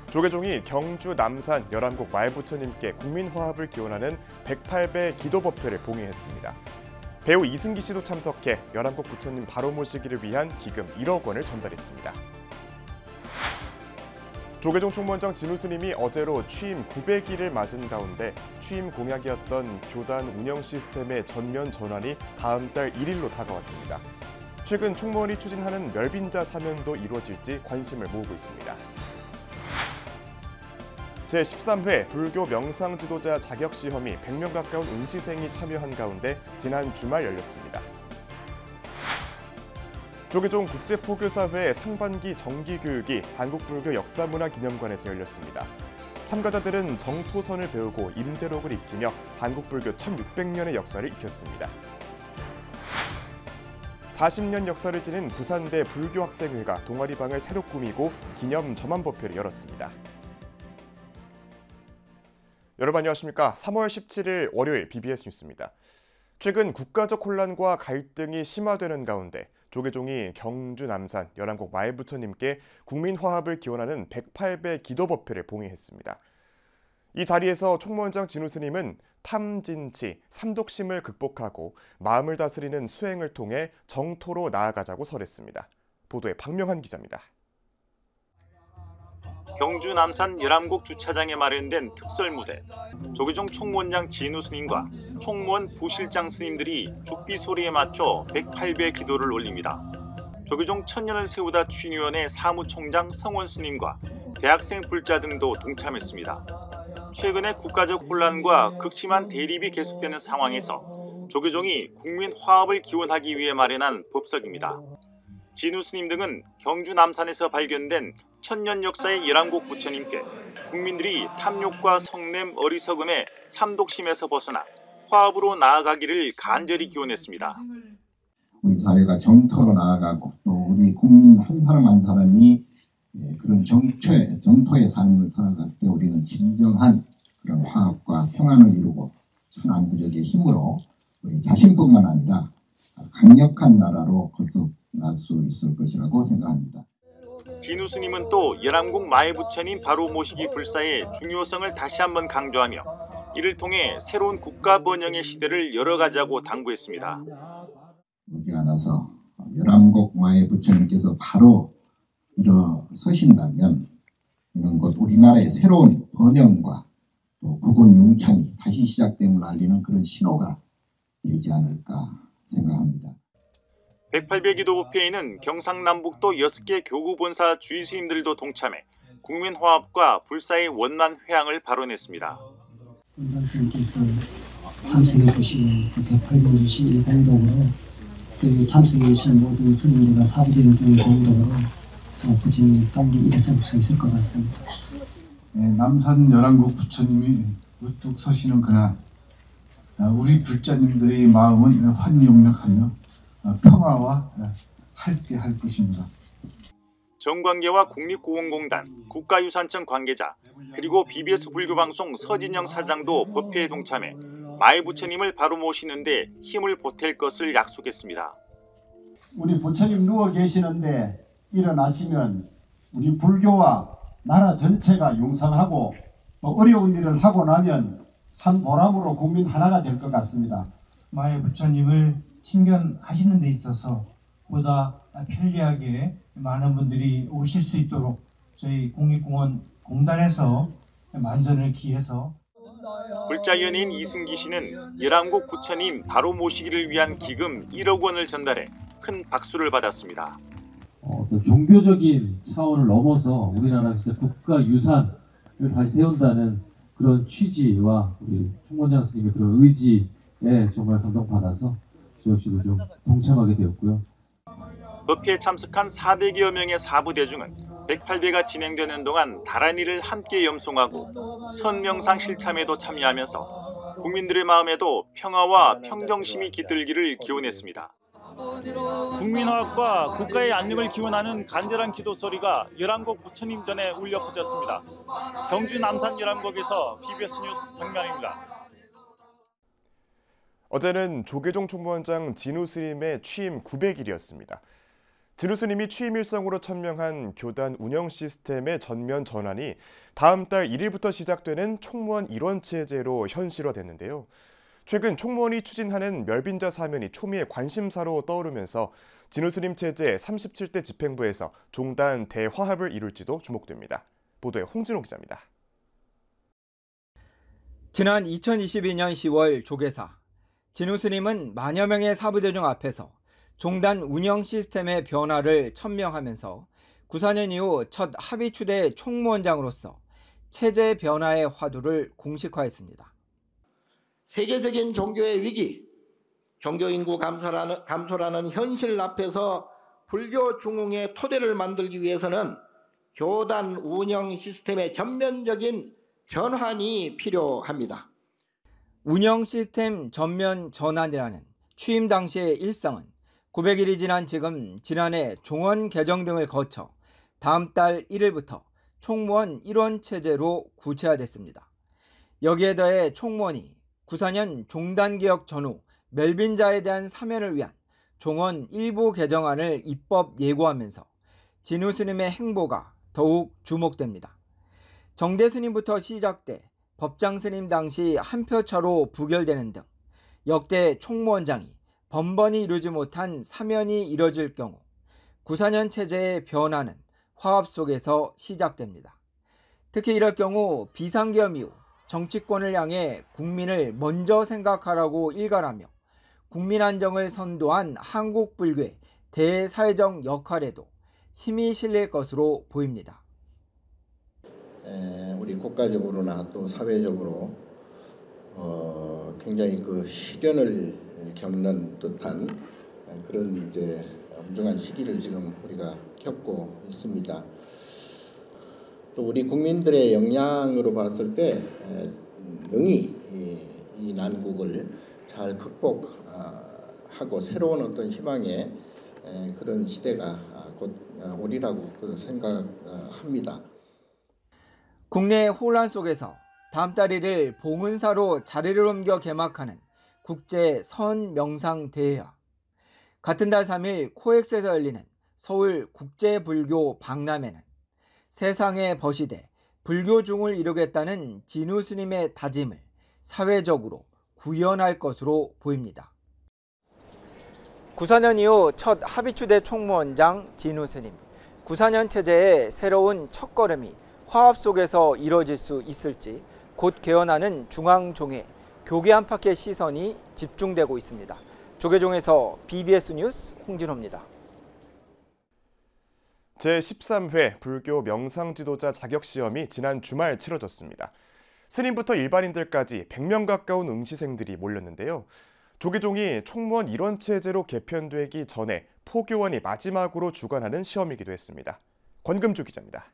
조계종이 경주 남산 열한곡 마을부처님께 국민화합을 기원하는 108배 기도법회를 봉행했습니다. 배우 이승기 씨도 참석해 열한곡 부처님 바로 모시기를 위한 기금 1억 원을 전달했습니다. 조계종 총무원장 진우 스님이 어제로 취임 900일을 맞은 가운데 취임 공약이었던 교단 운영 시스템의 전면 전환이 다음 달 1일로 다가왔습니다. 최근 총무원이 추진하는 멸빈자 사면도 이루어질지 관심을 모으고 있습니다. 제13회 불교 명상 지도자 자격 시험이 100명 가까운 응시생이 참여한 가운데 지난 주말 열렸습니다. 조계종 국제포교사회 상반기 정기교육이 한국불교 역사문화기념관에서 열렸습니다. 참가자들은 정토선을 배우고 임재록을 익히며 한국불교 1600년의 역사를 익혔습니다. 40년 역사를 지닌 부산대 불교학생회가 동아리방을 새로 꾸미고 기념 점안법회를 열었습니다. 여러분 안녕하십니까? 3월 17일 월요일 BBS 뉴스입니다. 최근 국가적 혼란과 갈등이 심화되는 가운데 조계종이 경주 남산 열한곡 마을부처님께 국민화합을 기원하는 108배 기도법회를 봉행했습니다. 이 자리에서 총무원장 진우 스님은 탐진치, 삼독심을 극복하고 마음을 다스리는 수행을 통해 정토로 나아가자고 설했습니다. 보도에 박명한 기자입니다. 경주 남산 열한곡 주차장에 마련된 특설 무대. 조계종 총무원장 진우 스님과 총무원 부실장 스님들이 죽비 소리에 맞춰 108배 기도를 올립니다. 조계종 천년을 세우다 추인위원회 사무총장 성원 스님과 대학생 불자 등도 동참했습니다. 최근에 국가적 혼란과 극심한 대립이 계속되는 상황에서 조계종이 국민 화합을 기원하기 위해 마련한 법석입니다. 진우 스님 등은 경주 남산에서 발견된 천년 역사의 열한곡 부처님께 국민들이 탐욕과 성냄, 어리석음의 삼독심에서 벗어나 화합으로 나아가기를 간절히 기원했습니다. 우리 사회가 정토로 나아가고 또 우리 국민 한 사람 한 사람이 그런 정토의 삶을 살아갈 때 우리는 진정한 그런 화합과 평안을 이루고 천안무적의 힘으로 우리 자신뿐만 아니라 강력한 나라로 거듭날 수 있을 것이라고 생각합니다. 진우 스님은 또 열한곡 마을부처님 바로 모시기 불사의 중요성을 다시 한번 강조하며 이를 통해 새로운 국가 번영의 시대를 열어가자고 당부했습니다. 머지않아서 열한곡 마을부처님께서 바로 일어서신다면 이는 곧 우리나라의 새로운 번영과 또 국운 융창이 다시 시작됨을 알리는 그런 신호가 되지 않을까 생각합니다. 108배 기도법회에는 경상남북도 6개 교구본사 주의스님들도 동참해 국민화합과 불사의 원만 회항을 발언했습니다. 원장님께서 참석해 주신 108배 주신 공동으로 또 참석해 주신 모든 스님들과 사부제들의 공동으로 부처님이 빨리 일어설 수 있을 것 같습니다. 남산 열한곡 부처님이 우뚝 서시는 그날 우리 불자님들의 마음은 환영력하며 평화와 함께할 것입니다. 정관계와 국립고원공단, 국가유산청 관계자, 그리고 BBS 불교방송 서진영 사장도 법회에 동참해 마을부처님을 바로 모시는 데 힘을 보탤 것을 약속했습니다. 우리 부처님 누워 계시는데 일어나시면 우리 불교와 나라 전체가 용성하고 또 어려운 일을 하고 나면 한 보람으로 국민 하나가 될 것 같습니다. 마을부처님을 친견하시는 데 있어서 보다 편리하게 많은 분들이 오실 수 있도록 저희 국립공원 공단에서 만전을 기해서 불자연인 이승기 씨는 열한곡 부처님 바로 모시기를 위한 기금 1억 원을 전달해 큰 박수를 받았습니다. 어떤 종교적인 차원을 넘어서 우리나라 진짜 국가유산을 다시 세운다는 그런 취지와 우리 총무원장 스님의 그런 의지에 정말 감동받아서 저 역시도 좀 동참하게 되었고요. 법회에 참석한 400여 명의 사부대중은 108배가 진행되는 동안 다란이를 함께 염송하고 선명상 실참에도 참여하면서 국민들의 마음에도 평화와 평정심이 깃들기를 기원했습니다. 국민화합과 국가의 안녕을 기원하는 간절한 기도 소리가 열한곡 부처님 전에 울려 퍼졌습니다. 경주 남산 열한곡에서 BBS 뉴스 박명입니다. 어제는 조계종 총무원장 진우 스님의 취임 900일이었습니다. 진우 스님이 취임 일성으로 천명한 교단 운영 시스템의 전면 전환이 다음 달 1일부터 시작되는 총무원 일원 체제로 현실화됐는데요. 최근 총무원이 추진하는 멸빈자 사면이 초미의 관심사로 떠오르면서 진우 스님 체제 37대 집행부에서 종단 대화합을 이룰지도 주목됩니다. 보도에 홍진호 기자입니다. 지난 2022년 10월 조계사, 진우 스님은 만여 명의 사부대중 앞에서 종단 운영 시스템의 변화를 천명하면서 94년 이후 첫 합의추대 총무원장으로서 체제 변화의 화두를 공식화했습니다. 세계적인 종교의 위기, 종교 인구 감소라는 현실 앞에서 불교 중흥의 토대를 만들기 위해서는 교단 운영 시스템의 전면적인 전환이 필요합니다. 운영 시스템 전면 전환이라는 취임 당시의 일성은 900일이 지난 지금 지난해 종원 개정 등을 거쳐 다음 달 1일부터 총무원 일원 체제로 구체화됐습니다. 여기에 더해 총무원이 94년 종단개혁 전후 멜빈자에 대한 사면을 위한 종원 일부 개정안을 입법 예고하면서 진우 스님의 행보가 더욱 주목됩니다. 정대 스님부터 시작돼 법장 스님 당시 한 표 차로 부결되는 등 역대 총무원장이 번번이 이루지 못한 사면이 이뤄질 경우 94년 체제의 변화는 화합 속에서 시작됩니다. 특히 이럴 경우 비상계엄 이후 정치권을 향해 국민을 먼저 생각하라고 일갈하며 국민 안정을 선도한 한국 불교의 대사회적 역할에도 힘이 실릴 것으로 보입니다. 우리 국가적으로나 또 사회적으로 굉장히 그 시련을 겪는 듯한 그런 이제 엄중한 시기를 지금 우리가 겪고 있습니다. 또 우리 국민들의 역량으로 봤을 때 능히 이 난국을 잘 극복하고 새로운 어떤 희망의 그런 시대가 곧 오리라고 생각합니다. 국내 혼란 속에서 다음 달 1일 봉은사로 자리를 옮겨 개막하는 국제 선명상대회와 같은 달 3일 코엑스에서 열리는 서울 국제불교 박람회는 세상에 벗이돼 불교중을 이루겠다는 진우 스님의 다짐을 사회적으로 구현할 것으로 보입니다. 94년 이후 첫 합의추대 총무원장 진우 스님. 94년 체제의 새로운 첫걸음이 화합 속에서 이뤄질 수 있을지 곧 개헌하는 중앙종회 교계 안팎의 시선이 집중되고 있습니다. 조계종에서 BBS 뉴스 홍진호입니다. 제13회 불교 명상지도자 자격시험이 지난 주말 치러졌습니다. 스님부터 일반인들까지 100명 가까운 응시생들이 몰렸는데요. 조계종이 총무원 일원 체제로 개편되기 전에 포교원이 마지막으로 주관하는 시험이기도 했습니다. 권금주 기자입니다.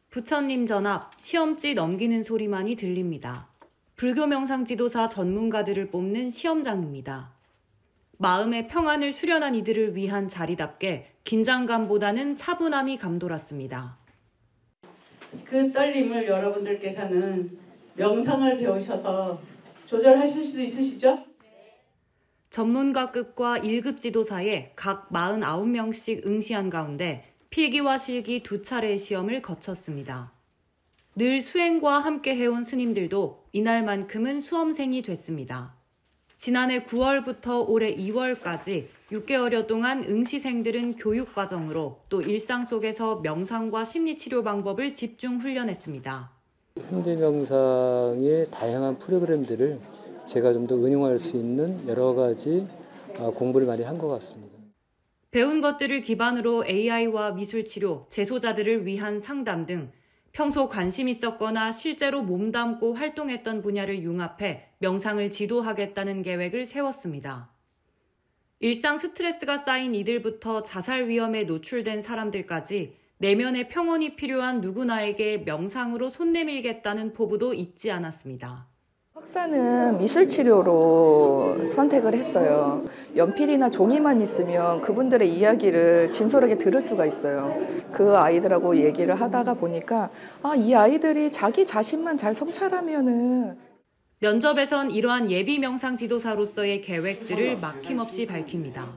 부처님 전앞 시험지 넘기는 소리만이 들립니다. 불교 명상 지도사 전문가들을 뽑는 시험장입니다. 마음의 평안을 수련한 이들을 위한 자리답게 긴장감보다는 차분함이 감돌았습니다. 그 떨림을 여러분들께서는 명상을 배우셔서 조절하실 수 있으시죠? 전문가급과 1급 지도사에 각 49명씩 응시한 가운데 필기와 실기 2차례의 시험을 거쳤습니다. 늘 수행과 함께 해온 스님들도 이날만큼은 수험생이 됐습니다. 지난해 9월부터 올해 2월까지 6개월여 동안 응시생들은 교육과정으로 또 일상 속에서 명상과 심리치료 방법을 집중 훈련했습니다. 현대 명상의 다양한 프로그램들을 제가 좀 더 응용할 수 있는 여러 가지 공부를 많이 한 것 같습니다. 배운 것들을 기반으로 AI와 미술치료, 재소자들을 위한 상담 등 평소 관심 있었거나 실제로 몸담고 활동했던 분야를 융합해 명상을 지도하겠다는 계획을 세웠습니다. 일상 스트레스가 쌓인 이들부터 자살 위험에 노출된 사람들까지 내면의 평온이 필요한 누구나에게 명상으로 손 내밀겠다는 포부도 잊지 않았습니다. 석사는 미술치료로 선택을 했어요. 연필이나 종이만 있으면 그분들의 이야기를 진솔하게 들을 수가 있어요. 그 아이들하고 얘기를 하다가 보니까 이 아이들이 자기 자신만 잘 성찰하면은. 면접에선 이러한 예비 명상 지도사로서의 계획들을 막힘없이 밝힙니다.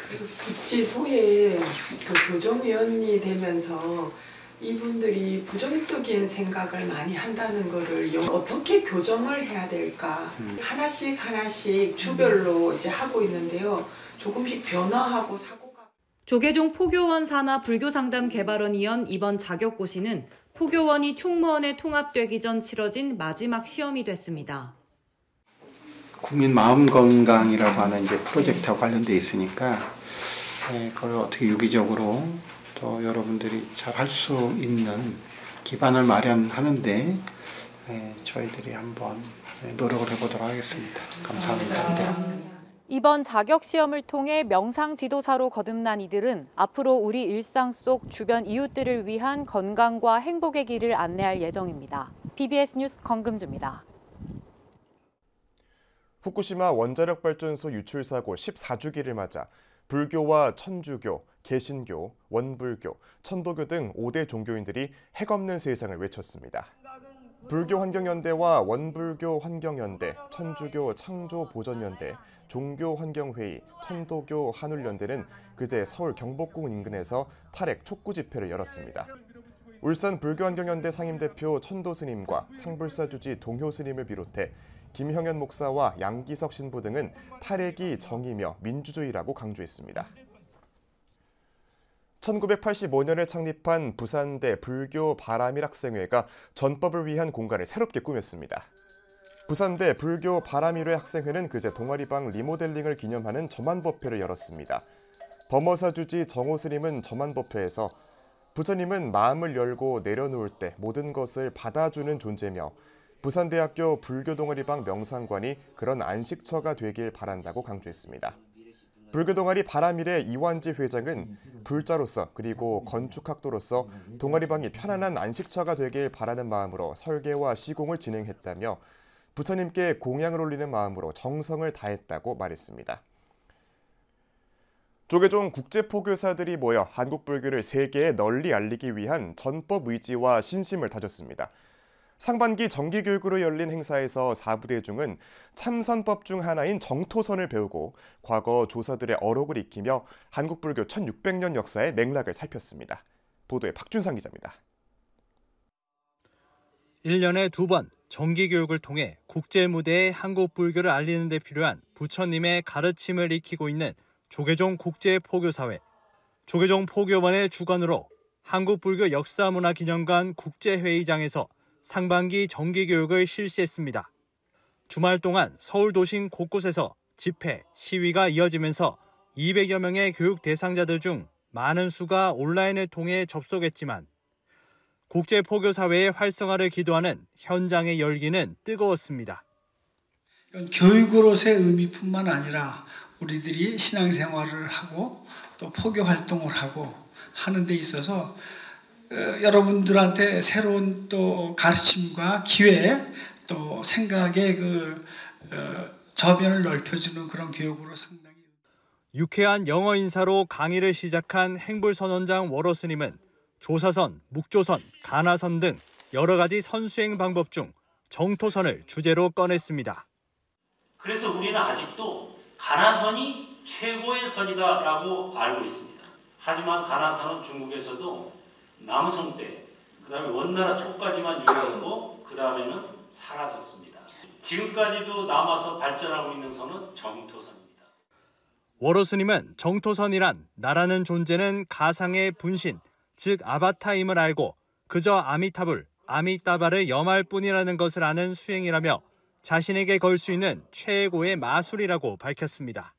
그리고 구치소에 그 교정위원이 되면서 이분들이 부정적인 생각을 많이 한다는 거를 어떻게 교정을 해야 될까 하나씩 주별로 이제 하고 있는데요. 조금씩 변화하고 사고가. 조계종 포교원 산하 불교상담개발원위원 이번 자격고시는 포교원이 총무원에 통합되기 전 치러진 마지막 시험이 됐습니다. 국민 마음 건강이라고 하는 이제 프로젝트와 관련돼 있으니까 그걸 어떻게 유기적으로 또 여러분들이 잘 할 수 있는 기반을 마련하는데 저희들이 한번 노력을 해보도록 하겠습니다. 감사합니다. 이번 자격시험을 통해 명상 지도사로 거듭난 이들은 앞으로 우리 일상 속 주변 이웃들을 위한 건강과 행복의 길을 안내할 예정입니다. PBS 뉴스 권금주입니다. 후쿠시마 원자력 발전소 유출 사고 14주기를 맞아 불교와 천주교, 개신교, 원불교, 천도교 등 5대 종교인들이 핵없는 세상을 외쳤습니다. 불교 환경연대와 원불교 환경연대, 천주교 창조보전연대, 종교환경회의, 천도교 한울연대는 그제 서울 경복궁 인근에서 탈핵 촉구 집회를 열었습니다. 울산 불교환경연대 상임대표 천도스님과 상불사주지 동효스님을 비롯해 김형현 목사와 양기석 신부 등은 탈핵이 정의며 민주주의라고 강조했습니다. 1985년에 창립한 부산대 불교 바라밀학생회가 전법을 위한 공간을 새롭게 꾸몄습니다. 부산대 불교 바라밀회 학생회는 그제 동아리방 리모델링을 기념하는 점안법회를 열었습니다. 범어사주지 정호스님은 점안법회에서 부처님은 마음을 열고 내려놓을 때 모든 것을 받아주는 존재며 부산대학교 불교동아리방 명상관이 그런 안식처가 되길 바란다고 강조했습니다. 불교동아리 바라밀의 이완지 회장은 불자로서 그리고 건축학도로서 동아리방이 편안한 안식처가 되길 바라는 마음으로 설계와 시공을 진행했다며 부처님께 공양을 올리는 마음으로 정성을 다했다고 말했습니다. 조계종 국제포교사들이 모여 한국 불교를 세계에 널리 알리기 위한 전법 의지와 신심을 다졌습니다. 상반기 정기교육으로 열린 행사에서 4부대중은 참선법 중 하나인 정토선을 배우고 과거 조사들의 어록을 익히며 한국 불교 1600년 역사의 맥락을 살폈습니다. 보도에 박준상 기자입니다. 1년에 2번 정기교육을 통해 국제무대에 한국 불교를 알리는 데 필요한 부처님의 가르침을 익히고 있는 조계종 국제포교사회. 조계종 포교원의 주관으로 한국불교 역사문화기념관 국제회의장에서 상반기 정기교육을 실시했습니다. 주말 동안 서울 도심 곳곳에서 집회, 시위가 이어지면서 200여 명의 교육 대상자들 중 많은 수가 온라인을 통해 접속했지만 국제포교사회의 활성화를 기도하는 현장의 열기는 뜨거웠습니다. 교육으로서의 의미뿐만 아니라 우리들이 신앙생활을 하고 또 포교 활동을 하고 하는 데 있어서 여러분들한테 새로운 또 가르침과 기회 또 생각의 저변을 넓혀주는 그런 교육으로 상당히. 유쾌한 영어 인사로 강의를 시작한 행불선원장 워러스님은 조사선, 묵조선, 가나선 등 여러 가지 선수행 방법 중 정토선을 주제로 꺼냈습니다. 그래서 우리는 아직도 가나선이 최고의 선이다라고 알고 있습니다. 하지만 가나선은 중국에서도 남송 때, 그 다음에 원나라 초까지만 유효하고 그 다음에는 사라졌습니다. 지금까지도 남아서 발전하고 있는 선은 정토선입니다. 워러스님은 정토선이란 나라는 존재는 가상의 분신, 즉 아바타임을 알고 그저 아미타불, 아미따바를 염할 뿐이라는 것을 아는 수행이라며 자신에게 걸 수 있는 최고의 마술이라고 밝혔습니다.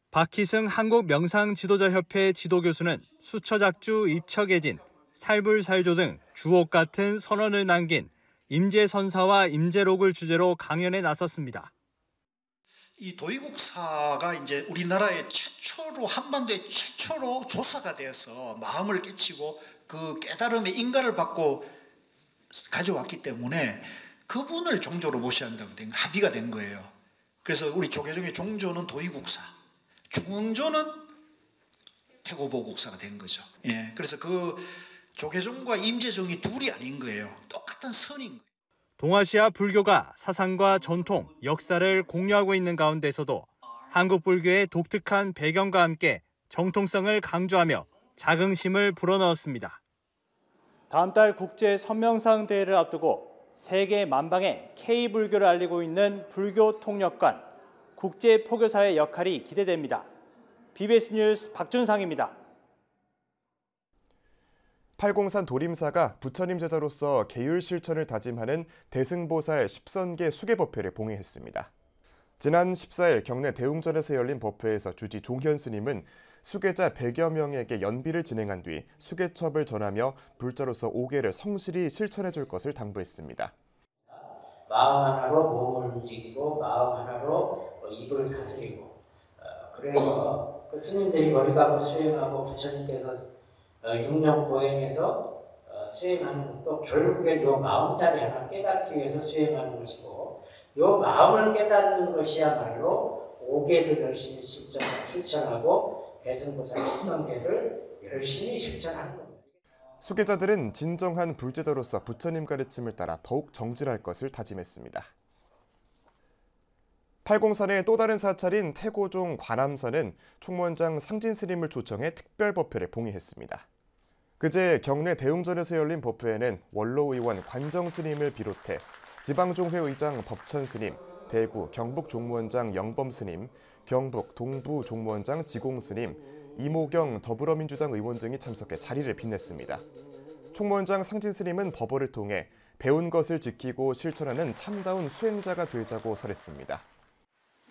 박희승 한국명상지도자협회 지도교수는 수처작주 입처계진, 살불살조 등 주옥 같은 선언을 남긴 임재선사와 임재록을 주제로 강연에 나섰습니다. 이 도의국사가 이제 우리나라의 최초로 한반도의 최초로 조사가 되어서 마음을 깨치고 그 깨달음의 인가를 받고 가져왔기 때문에 그분을 종조로 모셔야 한다고 합의가 된 거예요. 그래서 우리 조계종의 종조는 도의국사, 중흥조는 태고보국사가 된 거죠. 예, 그래서 그 조계종과 임재종이 둘이 아닌 거예요. 똑같은 선인 거예요. 동아시아 불교가 사상과 전통, 역사를 공유하고 있는 가운데서도 한국 불교의 독특한 배경과 함께 정통성을 강조하며 자긍심을 불어넣었습니다. 다음 달 국제 선명상 대회를 앞두고 세계 만방에 K불교를 알리고 있는 불교 통역관, 국제 포교사의 역할이 기대됩니다. BBS 뉴스 박준상입니다. 팔공산 도림사가 부처님 제자로서 계율 실천을 다짐하는 대승보살 10선계 수계법회를 봉행했습니다. 지난 14일 경내 대웅전에서 열린 법회에서 주지 종현 스님은 수계자 100여 명에게 연비를 진행한 뒤 수계첩을 전하며 불자로서 5계를 성실히 실천해 줄 것을 당부했습니다. 마음 하나로 몸을 움직이고 마음 하나로 입을 다스리고 그래서 그 스님들이 머리감을 수행하고 부처님께서 6년 보행해서 수행하는 것도 결국엔 요 마음자리 하나 깨닫기 위해서 수행하는 것이고 요 마음을 깨닫는 것이야말로 5계를 열심히 실천하고 대승보살 10선계를 열심히 실천하는 겁니다. 수계자들은 진정한 불제자로서 부처님 가르침을 따라 더욱 정진할 것을 다짐했습니다. 팔공산의 또 다른 사찰인 태고종 관암사는 총무원장 상진 스님을 초청해 특별 법회를 봉행했습니다. 그제 경내 대웅전에서 열린 법회에는 원로의원 관정 스님을 비롯해 지방종회 의장 법천 스님, 대구 경북 종무원장 영범 스님, 경북 동부 종무원장 지공 스님, 이모경 더불어민주당 의원 등이 참석해 자리를 빛냈습니다. 총무원장 상진 스님은 법어를 통해 배운 것을 지키고 실천하는 참다운 수행자가 되자고 설했습니다.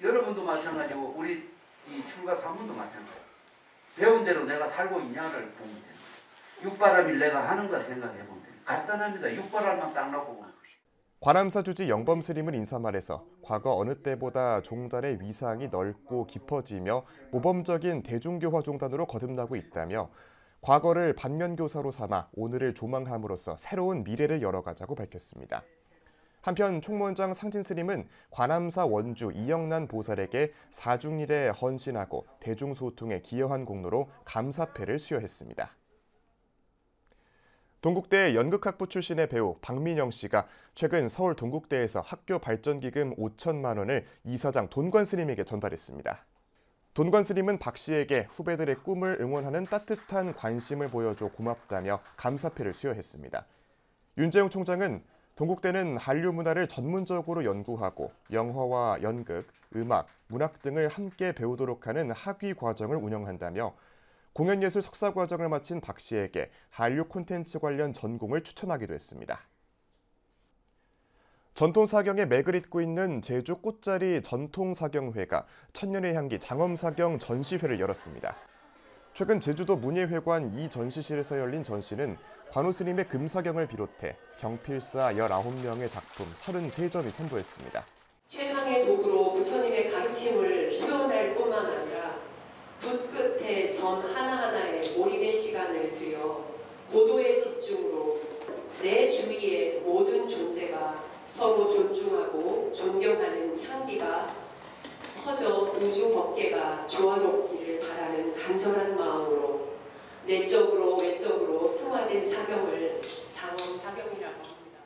여러분도 마찬가지고 우리 이 출가 사문도 마찬가지고 배운 대로 내가 살고 있냐를 보면 됩니다. 육바람일 내가 하는가 생각해 보면 됩니다. 간단합니다. 육바람만 딱 놓고. 관암사 주지 영범 스님은 인사말에서 과거 어느 때보다 종단의 위상이 넓고 깊어지며 모범적인 대중교화 종단으로 거듭나고 있다며 과거를 반면교사로 삼아 오늘을 조망함으로써 새로운 미래를 열어가자고 밝혔습니다. 한편 총무원장 상진 스님은 관암사 원주 이영란 보살에게 사중일에 헌신하고 대중소통에 기여한 공로로 감사패를 수여했습니다. 동국대 연극학부 출신의 배우 박민영 씨가 최근 서울 동국대에서 학교 발전기금 5천만 원을 이사장 돈관 스님에게 전달했습니다. 돈관 스님은 박 씨에게 후배들의 꿈을 응원하는 따뜻한 관심을 보여줘 고맙다며 감사패를 수여했습니다. 윤재용 총장은 동국대는 한류 문화를 전문적으로 연구하고 영화와 연극, 음악, 문학 등을 함께 배우도록 하는 학위 과정을 운영한다며 공연예술 석사 과정을 마친 박 씨에게 한류 콘텐츠 관련 전공을 추천하기도 했습니다. 전통사경에 맥을 잇고 있는 제주 꽃자리 전통사경회가 천년의 향기 장엄사경 전시회를 열었습니다. 최근 제주도 문예회관 이 전시실에서 열린 전시는 관우 스님의 금사경을 비롯해 경필사 19명의 작품 33점이 선보였습니다. 최상의 도구로 부처님의 가르침을 표현할 뿐만 아니라 붓 끝에 점 하나하나에 몰입의 시간을 들여 고도의 집중으로 내 주위의 모든 존재가 서로 존중하고 존경하는 향기가 퍼져 우주 법계가 조화롭기를 바라는 간절한 마음으로 내적으로 외적으로 승화된 사경을 장엄사경이라고 합니다.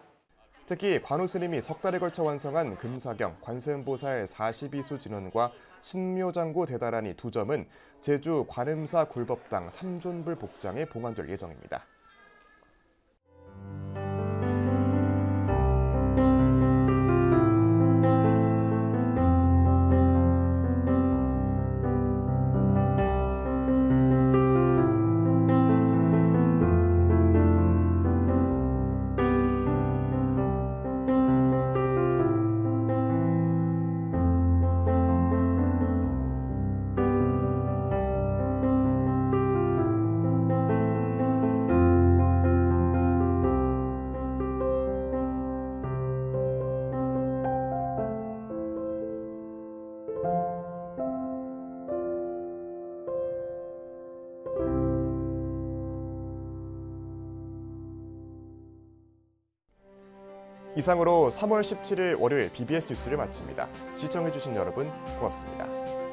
특히 관우 스님이 석 달에 걸쳐 완성한 금사경, 관세음보살 42수 진원과 신묘장구 대다라니 2점은 제주 관음사 굴법당 삼존불 복장에 봉안될 예정입니다. 이상으로 3월 17일 월요일 BBS 뉴스를 마칩니다. 시청해주신 여러분 고맙습니다.